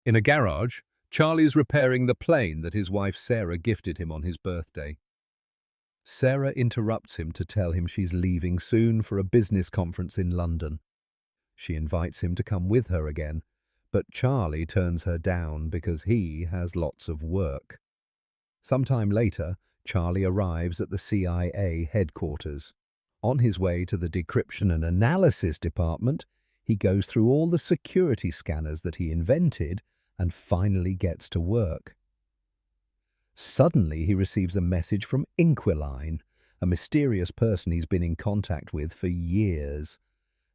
In a garage, Charlie's repairing the plane that his wife Sarah gifted him on his birthday. Sarah interrupts him to tell him she's leaving soon for a business conference in London. She invites him to come with her again, but Charlie turns her down because he has lots of work. Sometime later, Charlie arrives at the CIA headquarters. On his way to the decryption and analysis department, he goes through all the security scanners that he invented and finally gets to work. Suddenly, he receives a message from Inquiline, a mysterious person he's been in contact with for years.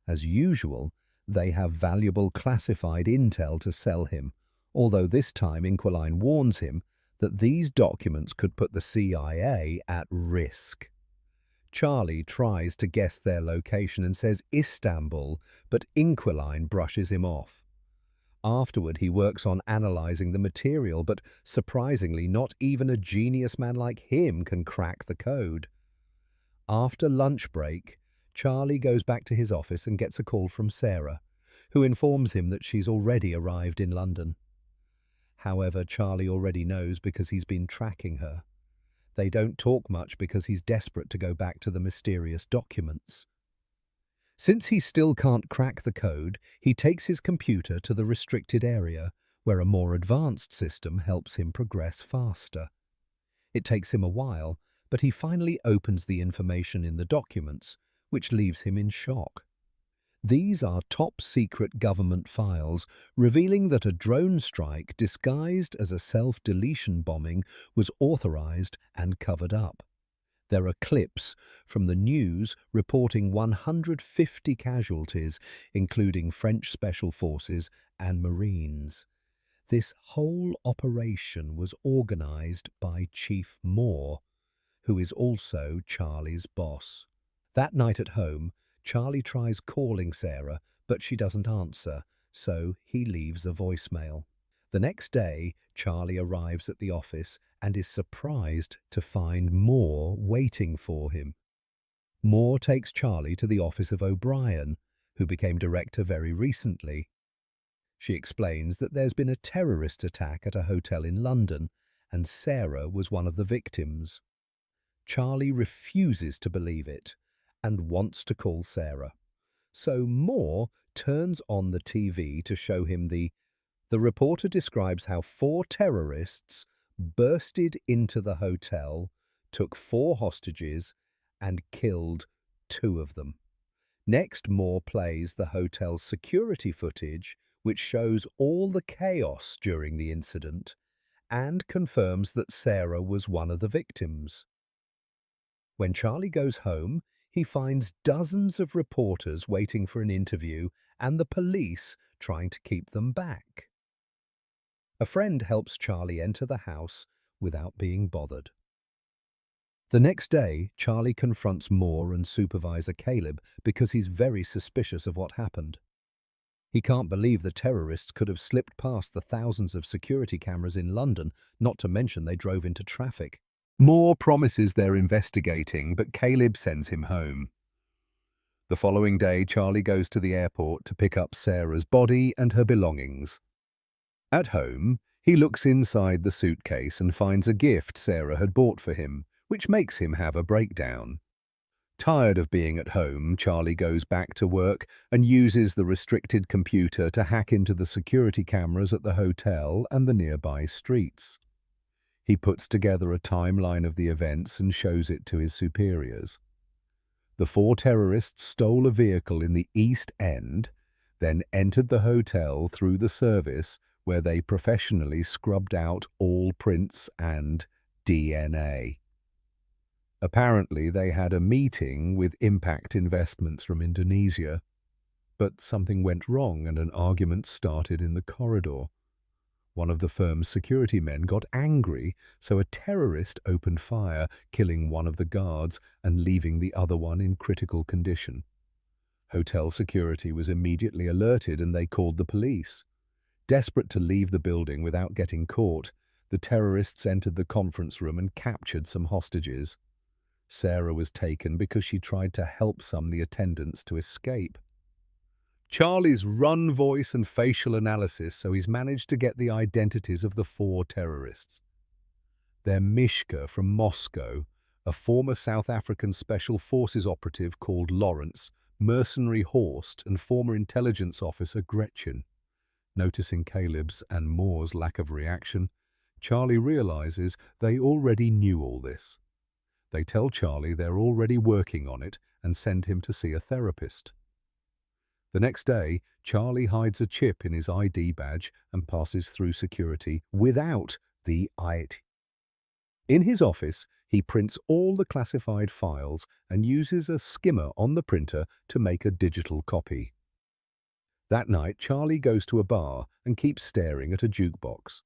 As usual, they have valuable classified intel to sell him, although this time Inquiline warns him that these documents could put the CIA at risk. Charlie tries to guess their location and says Istanbul, but Inquiline brushes him off. Afterward, he works on analyzing the material, but surprisingly, not even a genius man like him can crack the code. After lunch break, Charlie goes back to his office and gets a call from Sarah, who informs him that she's already arrived in London. However, Charlie already knows because he's been tracking her. They don't talk much because he's desperate to go back to the mysterious documents. Since he still can't crack the code, he takes his computer to the restricted area, where a more advanced system helps him progress faster. It takes him a while, but he finally opens the information in the documents, which leaves him in shock. These are top-secret government files revealing that a drone strike disguised as a self-deletion bombing was authorized and covered up. There are clips from the news reporting 150 casualties, including French Special Forces and Marines. This whole operation was organized by Chief Moore, who is also Charlie's boss. That night at home, Charlie tries calling Sarah, but she doesn't answer, so he leaves a voicemail. The next day, Charlie arrives at the office and is surprised to find Moore waiting for him. Moore takes Charlie to the office of O'Brien, who became director very recently. She explains that there's been a terrorist attack at a hotel in London, and Sarah was one of the victims. Charlie refuses to believe it and wants to call Sarah. So Moore turns on the TV to show him the reporter describes how 4 terrorists bursted into the hotel, took 4 hostages, and killed 2 of them. Next, Moore plays the hotel's security footage, which shows all the chaos during the incident, and confirms that Sarah was one of the victims. When Charlie goes home, he finds dozens of reporters waiting for an interview and the police trying to keep them back. A friend helps Charlie enter the house without being bothered. The next day, Charlie confronts Moore and Supervisor Caleb because he's very suspicious of what happened. He can't believe the terrorists could have slipped past the thousands of security cameras in London, not to mention they drove into traffic. Moore promises they're investigating, but Caleb sends him home. The following day, Charlie goes to the airport to pick up Sarah's body and her belongings. At home, he looks inside the suitcase and finds a gift Sarah had bought for him, which makes him have a breakdown. Tired of being at home, Charlie goes back to work and uses the restricted computer to hack into the security cameras at the hotel and the nearby streets. He puts together a timeline of the events and shows it to his superiors. The 4 terrorists stole a vehicle in the East End, then entered the hotel through the service where they professionally scrubbed out all prints and DNA. Apparently, they had a meeting with Impact Investments from Indonesia, but something went wrong and an argument started in the corridor. One of the firm's security men got angry, so a terrorist opened fire, killing one of the guards and leaving the other one in critical condition. Hotel security was immediately alerted and they called the police. Desperate to leave the building without getting caught, the terrorists entered the conference room and captured some hostages. Sarah was taken because she tried to help some of the attendants to escape. Charlie's run voice and facial analysis, so he's managed to get the identities of the four terrorists. They're Mishka from Moscow, a former South African Special Forces operative called Lawrence, mercenary Horst, and former intelligence officer Gretchen. Noticing Caleb's and Moore's lack of reaction, Charlie realizes they already knew all this. They tell Charlie they're already working on it and send him to see a therapist. The next day, Charlie hides a chip in his ID badge and passes through security without the ID. In his office, he prints all the classified files and uses a skimmer on the printer to make a digital copy. That night, Charlie goes to a bar and keeps staring at a jukebox.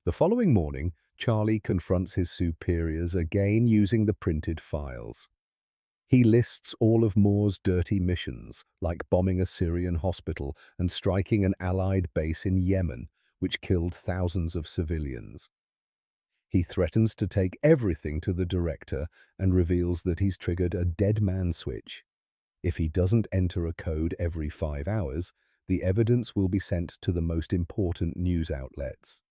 The following morning, Charlie confronts his superiors again using the printed files. He lists all of Moore's dirty missions, like bombing a Syrian hospital and striking an Allied base in Yemen, which killed thousands of civilians. He threatens to take everything to the director and reveals that he's triggered a dead man switch. If he doesn't enter a code every 5 hours, the evidence will be sent to the most important news outlets.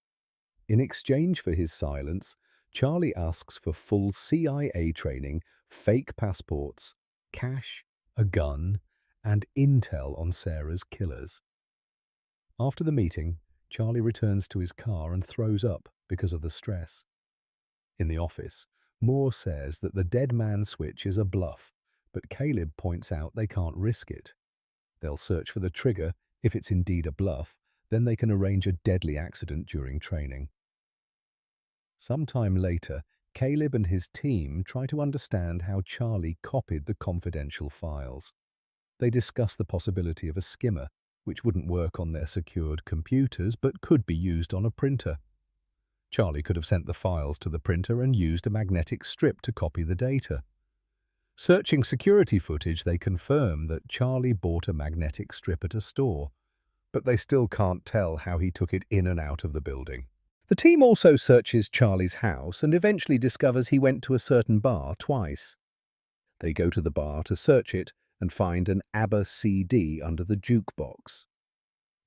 In exchange for his silence, Charlie asks for full CIA training, fake passports, cash, a gun, and intel on Sarah's killers. After the meeting, Charlie returns to his car and throws up because of the stress. In the office, Moore says that the dead man switch is a bluff, but Caleb points out they can't risk it. They'll search for the trigger. If it's indeed a bluff, then they can arrange a deadly accident during training. Sometime later, Caleb and his team try to understand how Charlie copied the confidential files. They discuss the possibility of a skimmer, which wouldn't work on their secured computers but could be used on a printer. Charlie could have sent the files to the printer and used a magnetic strip to copy the data. Searching security footage, they confirm that Charlie bought a magnetic strip at a store, but they still can't tell how he took it in and out of the building. The team also searches Charlie's house and eventually discovers he went to a certain bar twice. They go to the bar to search it and find an ABBA CD under the jukebox.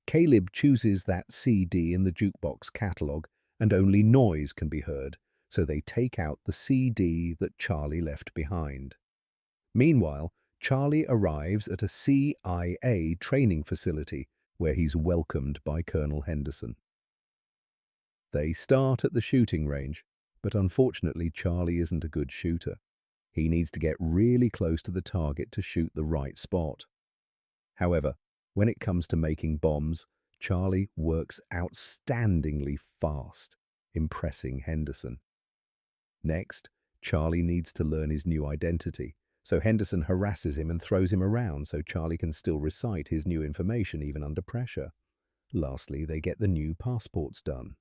Caleb chooses that CD in the jukebox catalogue and only noise can be heard, so they take out the CD that Charlie left behind. Meanwhile, Charlie arrives at a CIA training facility where he's welcomed by Colonel Henderson. They start at the shooting range, but unfortunately Charlie isn't a good shooter. He needs to get really close to the target to shoot the right spot. However, when it comes to making bombs, Charlie works outstandingly fast, impressing Henderson. Next, Charlie needs to learn his new identity, so Henderson harasses him and throws him around so Charlie can still recite his new information even under pressure. Lastly, they get the new passports done.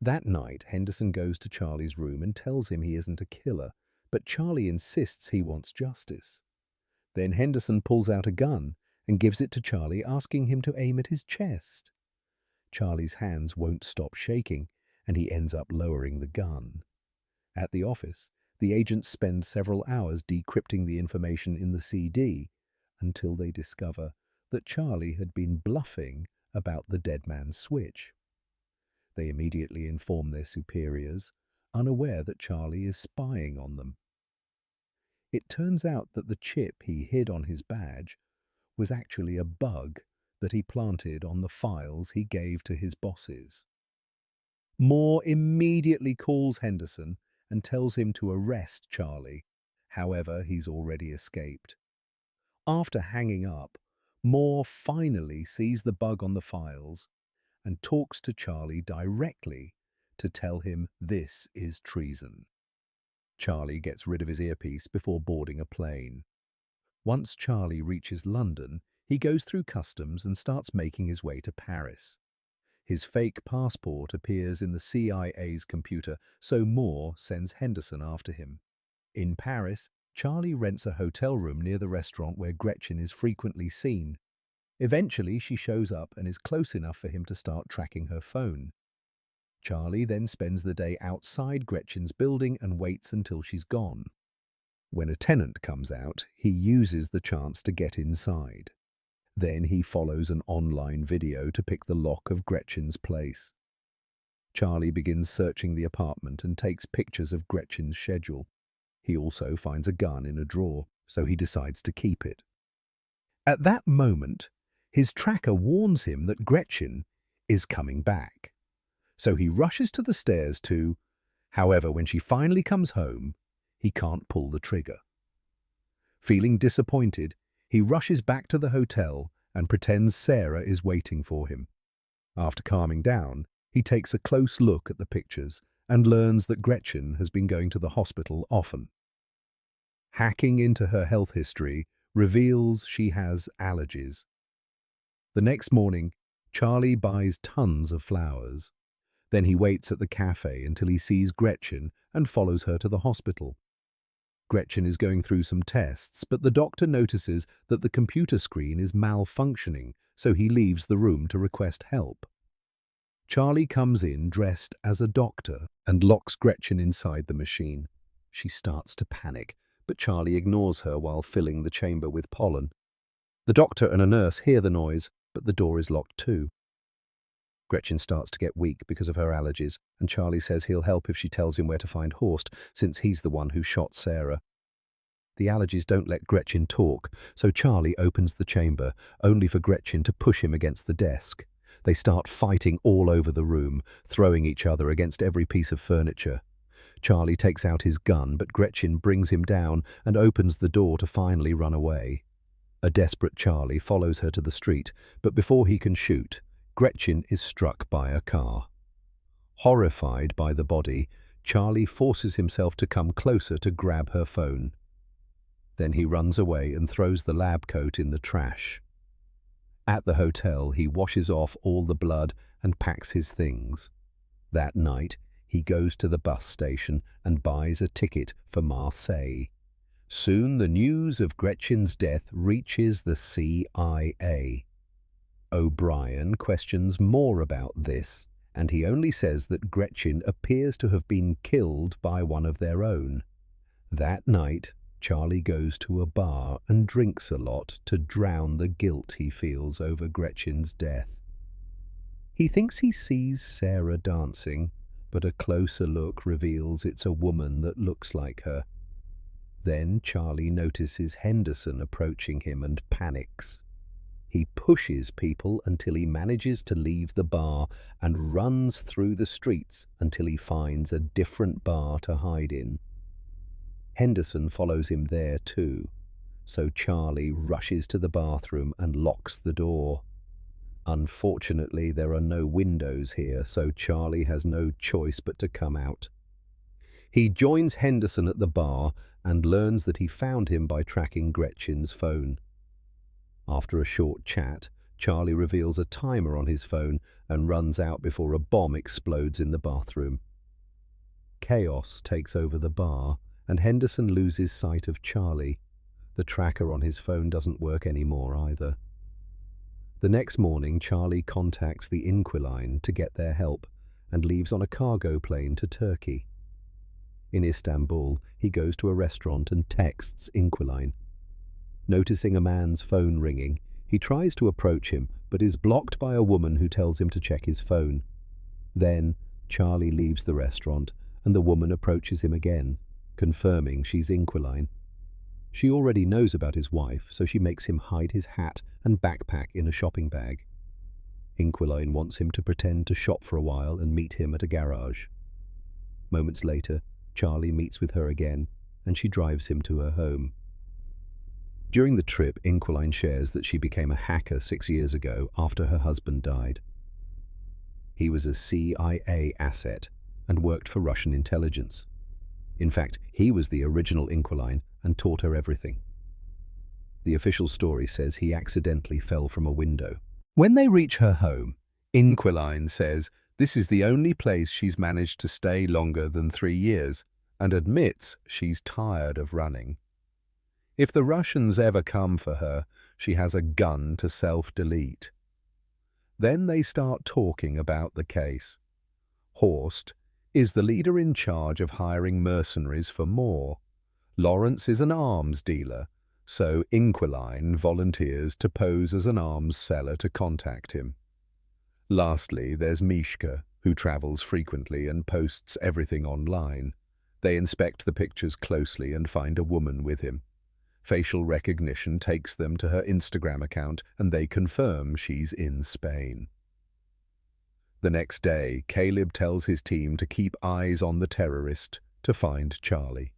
That night, Henderson goes to Charlie's room and tells him he isn't a killer, but Charlie insists he wants justice. Then Henderson pulls out a gun and gives it to Charlie, asking him to aim at his chest. Charlie's hands won't stop shaking, and he ends up lowering the gun. At the office, the agents spend several hours decrypting the information in the CD until they discover that Charlie had been bluffing about the dead man's switch. They immediately inform their superiors, unaware that Charlie is spying on them. It turns out that the chip he hid on his badge was actually a bug that he planted on the files he gave to his bosses. Moore immediately calls Henderson and tells him to arrest Charlie. However, he's already escaped. After hanging up, Moore finally sees the bug on the files and talks to Charlie directly to tell him this is treason. Charlie gets rid of his earpiece before boarding a plane. Once Charlie reaches London, he goes through customs and starts making his way to Paris. His fake passport appears in the CIA's computer, so Moore sends Henderson after him. In Paris, Charlie rents a hotel room near the restaurant where Gretchen is frequently seen. Eventually, she shows up and is close enough for him to start tracking her phone. Charlie then spends the day outside Gretchen's building and waits until she's gone. When a tenant comes out, he uses the chance to get inside. Then he follows an online video to pick the lock of Gretchen's place. Charlie begins searching the apartment and takes pictures of Gretchen's schedule. He also finds a gun in a drawer, so he decides to keep it. At that moment, his tracker warns him that Gretchen is coming back. So he rushes to the stairs too. However, when she finally comes home, he can't pull the trigger. Feeling disappointed, he rushes back to the hotel and pretends Sarah is waiting for him. After calming down, he takes a close look at the pictures and learns that Gretchen has been going to the hospital often. Hacking into her health history reveals she has allergies. The next morning, Charlie buys tons of flowers. Then he waits at the cafe until he sees Gretchen and follows her to the hospital. Gretchen is going through some tests, but the doctor notices that the computer screen is malfunctioning, so he leaves the room to request help. Charlie comes in dressed as a doctor and locks Gretchen inside the machine. She starts to panic, but Charlie ignores her while filling the chamber with pollen. The doctor and a nurse hear the noise, but the door is locked too. Gretchen starts to get weak because of her allergies, and Charlie says he'll help if she tells him where to find Horst, since he's the one who shot Sarah. The allergies don't let Gretchen talk, so Charlie opens the chamber, only for Gretchen to push him against the desk. They start fighting all over the room, throwing each other against every piece of furniture. Charlie takes out his gun, but Gretchen brings him down and opens the door to finally run away. A desperate Charlie follows her to the street, but before he can shoot, Gretchen is struck by a car. Horrified by the body, Charlie forces himself to come closer to grab her phone. Then he runs away and throws the lab coat in the trash. At the hotel, he washes off all the blood and packs his things. That night, he goes to the bus station and buys a ticket for Marseille. Soon the news of Gretchen's death reaches the CIA. O'Brien questions more about this, and he only says that Gretchen appears to have been killed by one of their own. That night, Charlie goes to a bar and drinks a lot to drown the guilt he feels over Gretchen's death. He thinks he sees Sarah dancing, but a closer look reveals it's a woman that looks like her. Then Charlie notices Henderson approaching him and panics. He pushes people until he manages to leave the bar and runs through the streets until he finds a different bar to hide in. Henderson follows him there too, so Charlie rushes to the bathroom and locks the door. Unfortunately, there are no windows here, so Charlie has no choice but to come out. He joins Henderson at the bar and learns that he found him by tracking Gretchen's phone. After a short chat, Charlie reveals a timer on his phone and runs out before a bomb explodes in the bathroom. Chaos takes over the bar, and Henderson loses sight of Charlie. The tracker on his phone doesn't work anymore either. The next morning, Charlie contacts the Inquiline to get their help and leaves on a cargo plane to Turkey. In Istanbul, he goes to a restaurant and texts Inquiline. Noticing a man's phone ringing, he tries to approach him, but is blocked by a woman who tells him to check his phone. Then, Charlie leaves the restaurant, and the woman approaches him again, confirming she's Inquiline. She already knows about his wife, so she makes him hide his hat and backpack in a shopping bag. Inquiline wants him to pretend to shop for a while and meet him at a garage. Moments later, Charlie meets with her again, and she drives him to her home. During the trip, Inquiline shares that she became a hacker 6 years ago after her husband died. He was a CIA asset and worked for Russian intelligence. In fact, he was the original Inquiline and taught her everything. The official story says he accidentally fell from a window. When they reach her home, Inquiline says this is the only place she's managed to stay longer than 3 years and admits she's tired of running. If the Russians ever come for her, she has a gun to self-delete. Then they start talking about the case. Horst is the leader in charge of hiring mercenaries for more. Lawrence is an arms dealer, so Inquiline volunteers to pose as an arms seller to contact him. Lastly, there's Mishka, who travels frequently and posts everything online. They inspect the pictures closely and find a woman with him. Facial recognition takes them to her Instagram account and they confirm she's in Spain. The next day, Caleb tells his team to keep eyes on the terrorist to find Charlie.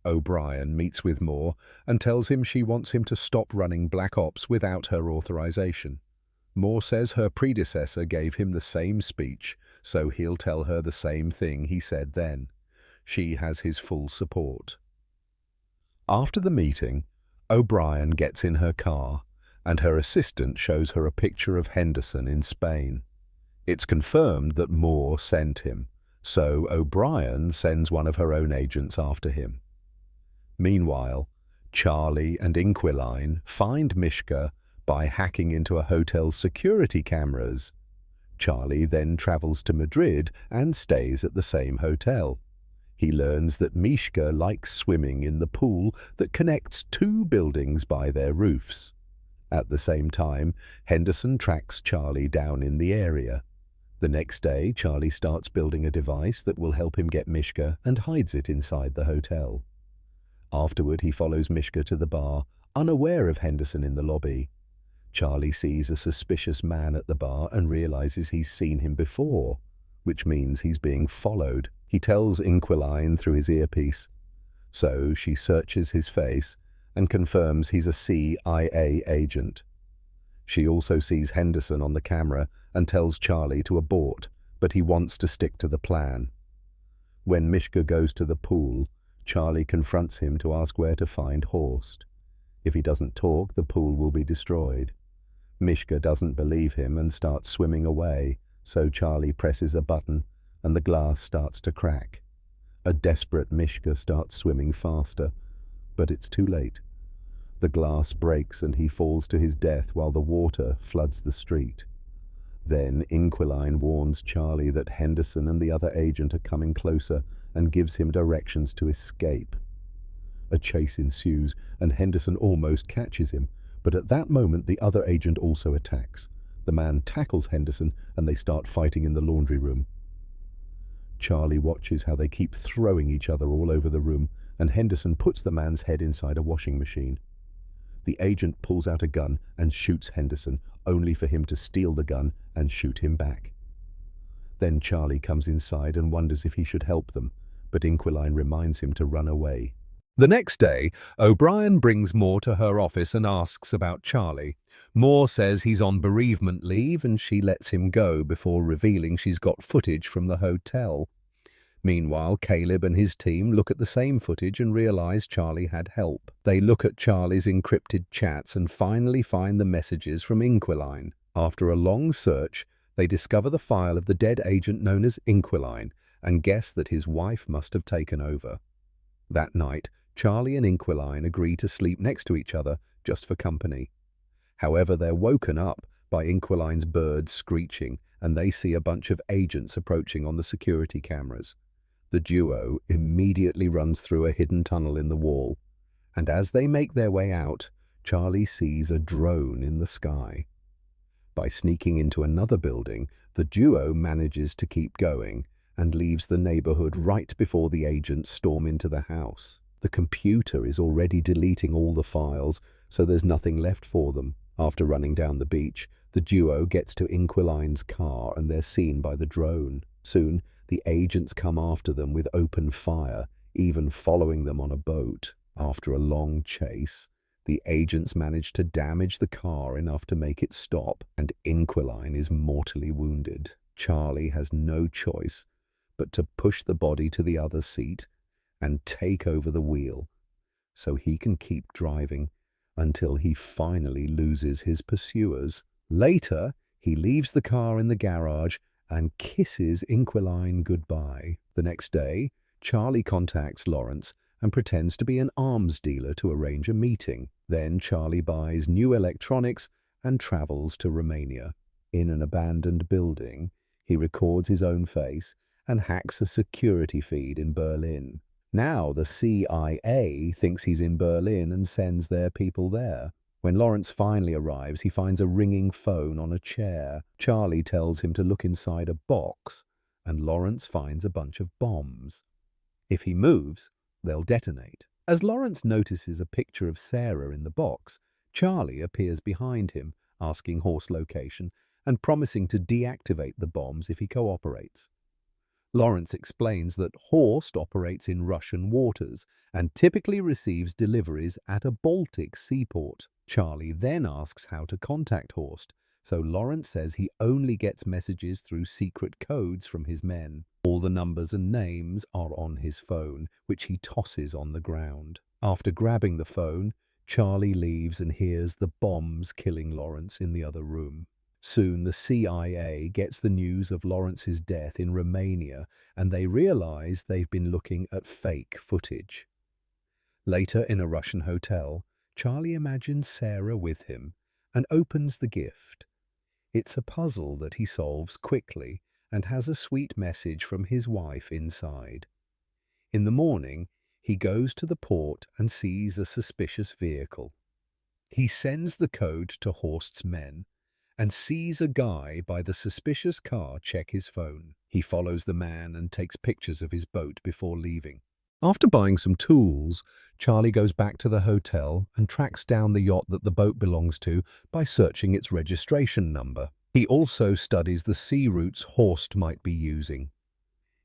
O'Brien meets with Moore and tells him she wants him to stop running Black Ops without her authorization. Moore says her predecessor gave him the same speech, so he'll tell her the same thing he said then. She has his full support. After the meeting, O'Brien gets in her car, and her assistant shows her a picture of Henderson in Spain. It's confirmed that Moore sent him, so O'Brien sends one of her own agents after him. Meanwhile, Charlie and Inquiline find Mishka by hacking into a hotel's security cameras. Charlie then travels to Madrid and stays at the same hotel. He learns that Mishka likes swimming in the pool that connects two buildings by their roofs. At the same time, Henderson tracks Charlie down in the area. The next day, Charlie starts building a device that will help him get Mishka and hides it inside the hotel. Afterward, he follows Mishka to the bar, unaware of Henderson in the lobby. Charlie sees a suspicious man at the bar and realizes he's seen him before, which means he's being followed. He tells Inquiline through his earpiece. So she searches his face and confirms he's a CIA agent. She also sees Henderson on the camera and tells Charlie to abort, but he wants to stick to the plan. When Mishka goes to the pool, Charlie confronts him to ask where to find Horst. If he doesn't talk, the pool will be destroyed. Mishka doesn't believe him and starts swimming away, so Charlie presses a button and the glass starts to crack. A desperate Mishka starts swimming faster, but it's too late. The glass breaks and he falls to his death while the water floods the street. Then Inquiline warns Charlie that Henderson and the other agent are coming closer and gives him directions to escape. A chase ensues and Henderson almost catches him, but at that moment the other agent also attacks. The man tackles Henderson and they start fighting in the laundry room. Charlie watches how they keep throwing each other all over the room, and Henderson puts the man's head inside a washing machine. The agent pulls out a gun and shoots Henderson, only for him to steal the gun and shoot him back. Then Charlie comes inside and wonders if he should help them, but Inquiline reminds him to run away. The next day, O'Brien brings Moore to her office and asks about Charlie. Moore says he's on bereavement leave and she lets him go before revealing she's got footage from the hotel. Meanwhile, Caleb and his team look at the same footage and realize Charlie had help. They look at Charlie's encrypted chats and finally find the messages from Inquiline. After a long search, they discover the file of the dead agent known as Inquiline and guess that his wife must have taken over. That night, Charlie and Inquiline agree to sleep next to each other just for company. However, they're woken up by Inquiline's birds screeching and they see a bunch of agents approaching on the security cameras. The duo immediately runs through a hidden tunnel in the wall, and as they make their way out, Charlie sees a drone in the sky. By sneaking into another building, the duo manages to keep going and leaves the neighborhood right before the agents storm into the house. The computer is already deleting all the files, so there's nothing left for them. After running down the beach, the duo gets to Inquiline's car and they're seen by the drone. Soon, the agents come after them with open fire, even following them on a boat. After a long chase, the agents manage to damage the car enough to make it stop, and Inquiline is mortally wounded. Charlie has no choice but to push the body to the other seat and take over the wheel so he can keep driving until he finally loses his pursuers. Later, he leaves the car in the garage and kisses Inquiline goodbye. The next day, Charlie contacts Lawrence and pretends to be an arms dealer to arrange a meeting. Then Charlie buys new electronics and travels to Romania. In an abandoned building, he records his own face and hacks a security feed in Berlin. Now the CIA thinks he's in Berlin and sends their people there. When Lawrence finally arrives, he finds a ringing phone on a chair. Charlie tells him to look inside a box, and Lawrence finds a bunch of bombs. If he moves, they'll detonate. As Lawrence notices a picture of Sarah in the box, Charlie appears behind him, asking Horst's location and promising to deactivate the bombs if he cooperates. Lawrence explains that Horst operates in Russian waters and typically receives deliveries at a Baltic seaport. Charlie then asks how to contact Horst, so Lawrence says he only gets messages through secret codes from his men. All the numbers and names are on his phone, which he tosses on the ground. After grabbing the phone, Charlie leaves and hears the bombs killing Lawrence in the other room. Soon the CIA gets the news of Lawrence's death in Romania, and they realize they've been looking at fake footage. Later, in a Russian hotel, Charlie imagines Sarah with him and opens the gift. It's a puzzle that he solves quickly and has a sweet message from his wife inside. In the morning, he goes to the port and sees a suspicious vehicle. He sends the code to Horst's men and sees a guy by the suspicious car check his phone. He follows the man and takes pictures of his boat before leaving. After buying some tools, Charlie goes back to the hotel and tracks down the yacht that the boat belongs to by searching its registration number. He also studies the sea routes Horst might be using.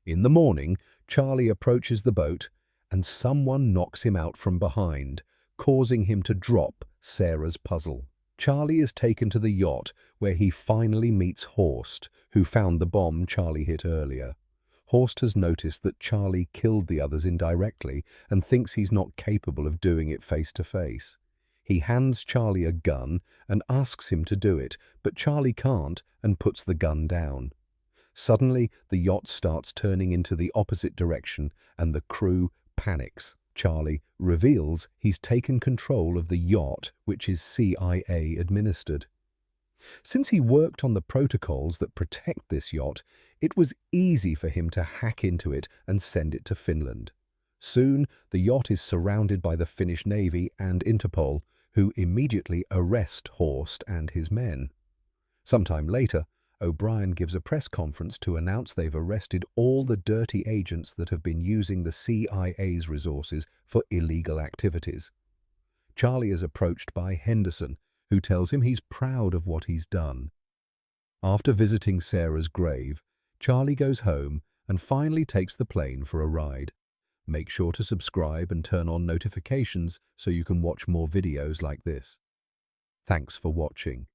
In the morning, Charlie approaches the boat and someone knocks him out from behind, causing him to drop Sarah's puzzle. Charlie is taken to the yacht where he finally meets Horst, who found the bomb Charlie hit earlier. Horst has noticed that Charlie killed the others indirectly and thinks he's not capable of doing it face to face. He hands Charlie a gun and asks him to do it, but Charlie can't and puts the gun down. Suddenly, the yacht starts turning into the opposite direction and the crew panics. Charlie reveals he's taken control of the yacht, which is CIA administered. Since he worked on the protocols that protect this yacht, it was easy for him to hack into it and send it to Finland. Soon, the yacht is surrounded by the Finnish Navy and Interpol, who immediately arrest Horst and his men. Sometime later, O'Brien gives a press conference to announce they've arrested all the dirty agents that have been using the CIA's resources for illegal activities. Charlie is approached by Henderson, who tells him he's proud of what he's done. After visiting Sarah's grave, Charlie goes home and finally takes the plane for a ride. Make sure to subscribe and turn on notifications so you can watch more videos like this. Thanks for watching.